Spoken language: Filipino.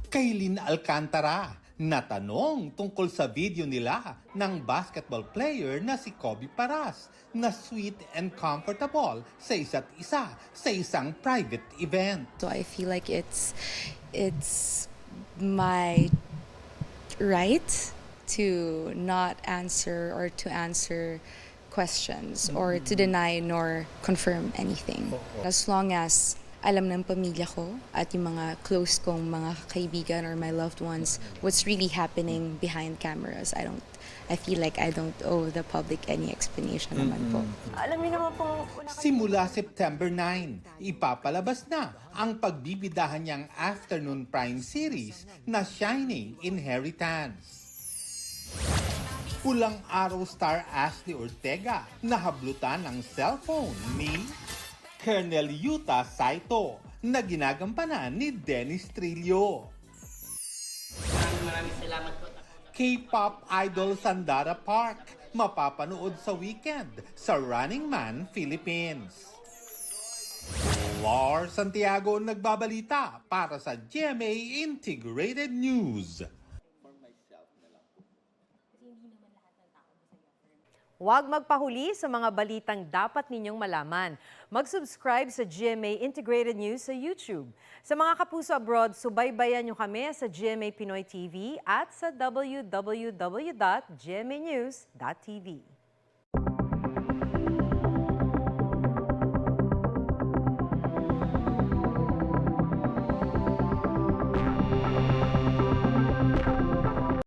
Kay Lynn Alcantara, natanong tungkol sa video nila ng basketball player na si Kobe Paras na sweet and comfortable sa isa't isa sa isang private event. So I feel like it's my right to not answer or to answer questions or to deny nor confirm anything. As long as alam ng pamilya ko at yung mga close kong mga kaibigan or my loved ones what's really happening behind cameras. I feel like I don't owe the public any explanation naman po. Alam niyo naman pong... Simula September 9, ipapalabas na ang pagbibidahan niyang afternoon prime series na Shining Inheritance. Pulang araw star Ashley Ortega nahablutan ng cellphone ni Colonel Yuta Saito na ginagampanan ni Dennis Trillo. Maraming salamat po. K-pop idol Sandara Park mapapanood sa weekend sa Running Man Philippines. Lars Santiago nagbabalita para sa GMA Integrated News. Huwag magpahuli sa mga balitang dapat ninyong malaman. Mag-subscribe sa GMA Integrated News sa YouTube. Sa mga kapuso abroad, subaybayan nyo kami sa GMA Pinoy TV at sa www.gmanews.tv.